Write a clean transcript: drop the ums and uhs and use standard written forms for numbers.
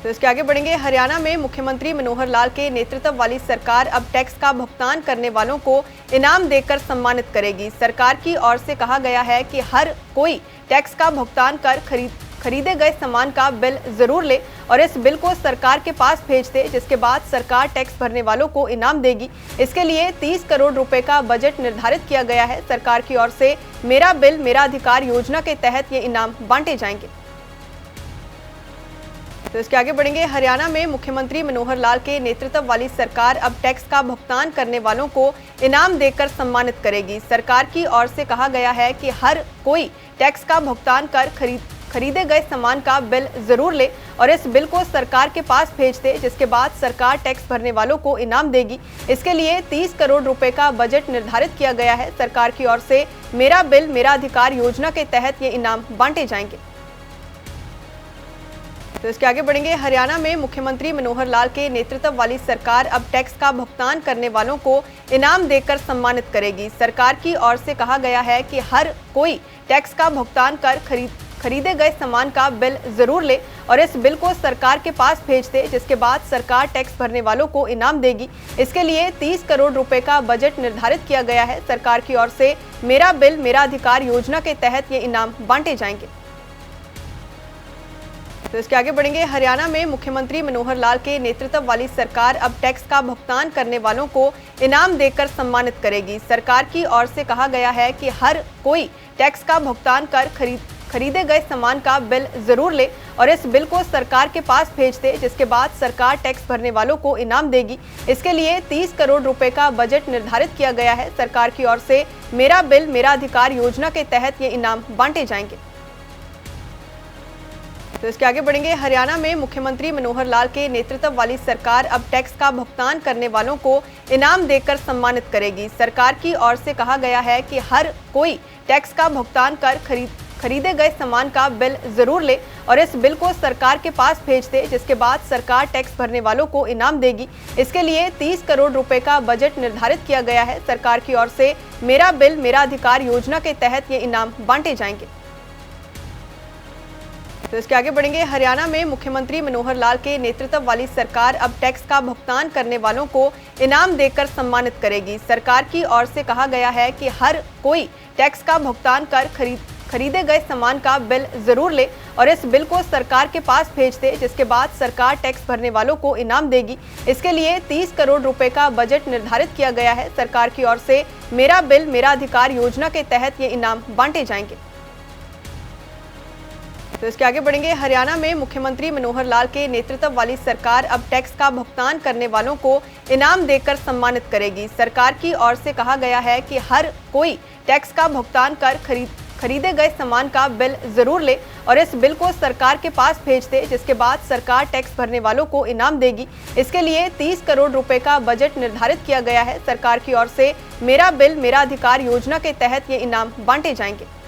तो इसके आगे बढ़ेंगे। हरियाणा में मुख्यमंत्री मनोहर लाल के नेतृत्व वाली सरकार अब टैक्स का भुगतान करने वालों को इनाम देकर सम्मानित करेगी। सरकार की ओर से कहा गया है कि हर कोई टैक्स का भुगतान कर खरीदे गए सामान का बिल जरूर ले और इस बिल को सरकार के पास भेज दे, जिसके बाद सरकार टैक्स भरने वालों को इनाम देगी। इसके लिए 30 करोड़ रुपए का बजट निर्धारित किया गया है। सरकार की ओर से मेरा बिल मेरा अधिकार योजना के तहत ये इनाम बांटे जाएंगे। तो इसके आगे बढ़ेंगे। हरियाणा में मुख्यमंत्री मनोहर लाल के नेतृत्व वाली सरकार अब टैक्स का भुगतान करने वालों को इनाम देकर सम्मानित करेगी। सरकार की ओर से कहा गया है कि हर कोई टैक्स का भुगतान कर खरीदे गए सामान का बिल जरूर ले और इस बिल को सरकार के पास भेज दे, जिसके बाद सरकार टैक्स भरने वालों को इनाम देगी। इसके लिए 30 करोड़ रुपए का बजट निर्धारित किया गया है। सरकार की ओर से मेरा बिल मेरा अधिकार योजना के तहत ये इनाम बांटे जाएंगे। तो इसके आगे बढ़ेंगे। हरियाणा में मुख्यमंत्री मनोहर लाल के नेतृत्व वाली सरकार अब टैक्स का भुगतान करने वालों को इनाम देकर सम्मानित करेगी। सरकार की ओर से कहा गया है कि हर कोई टैक्स का भुगतान कर खरीदे गए सामान का बिल जरूर ले और इस बिल को सरकार के पास भेज दे, जिसके बाद सरकार टैक्स भरने वालों को इनाम देगी। इसके लिए 30 करोड़ रुपए का बजट निर्धारित किया गया है। सरकार की ओर से मेरा बिल मेरा अधिकार योजना के तहत ये इनाम बांटे जाएंगे। तो इसके आगे बढ़ेंगे। हरियाणा में मुख्यमंत्री मनोहर लाल के नेतृत्व वाली सरकार अब टैक्स का भुगतान करने वालों को इनाम देकर सम्मानित करेगी। सरकार की ओर से कहा गया है कि हर कोई टैक्स का भुगतान कर खरीदे गए सामान का बिल जरूर ले और इस बिल को सरकार के पास भेज दे, जिसके बाद सरकार टैक्स भरने वालों को इनाम देगी। इसके लिए 30 करोड़ रुपए का बजट निर्धारित किया गया है। सरकार की ओर से मेरा बिल मेरा अधिकार योजना के तहत ये इनाम बांटे जाएंगे। तो इसके आगे बढ़ेंगे। हरियाणा में मुख्यमंत्री मनोहर लाल के नेतृत्व वाली सरकार अब टैक्स का भुगतान करने वालों को इनाम देकर सम्मानित करेगी। सरकार की ओर से कहा गया है कि हर कोई टैक्स का भुगतान कर खरीदे गए सामान का बिल जरूर ले और इस बिल को सरकार के पास भेज दे, जिसके बाद सरकार टैक्स भरने वालों को इनाम देगी। इसके लिए 30 करोड़ रुपए का बजट निर्धारित किया गया है। सरकार की ओर से मेरा बिल मेरा अधिकार योजना के तहत ये इनाम बांटे जाएंगे। तो इसके आगे बढ़ेंगे। हरियाणा में मुख्यमंत्री मनोहर लाल के नेतृत्व वाली सरकार अब टैक्स का भुगतान करने वालों को इनाम देकर सम्मानित करेगी। सरकार की ओर से कहा गया है कि हर कोई टैक्स का भुगतान कर खरीदे गए सामान का बिल जरूर ले और इस बिल को सरकार के पास भेज दे, जिसके बाद सरकार टैक्स भरने वालों को इनाम देगी। इसके लिए 30 करोड़ रुपए का बजट निर्धारित किया गया है। सरकार की ओर से मेरा बिल मेरा अधिकार योजना के तहत ये इनाम बांटे जाएंगे। तो इसके आगे बढ़ेंगे। हरियाणा में मुख्यमंत्री मनोहर लाल के नेतृत्व वाली सरकार अब टैक्स का भुगतान करने वालों को इनाम देकर सम्मानित करेगी। सरकार की ओर से कहा गया है कि हर कोई टैक्स का भुगतान कर खरीदे गए सामान का बिल जरूर ले और इस बिल को सरकार के पास भेज दे, जिसके बाद सरकार टैक्स भरने वालों को इनाम देगी। इसके लिए 30 करोड़ रुपए का बजट निर्धारित किया गया है। सरकार की ओर से मेरा बिल मेरा अधिकार योजना के तहत ये इनाम बांटे जाएंगे।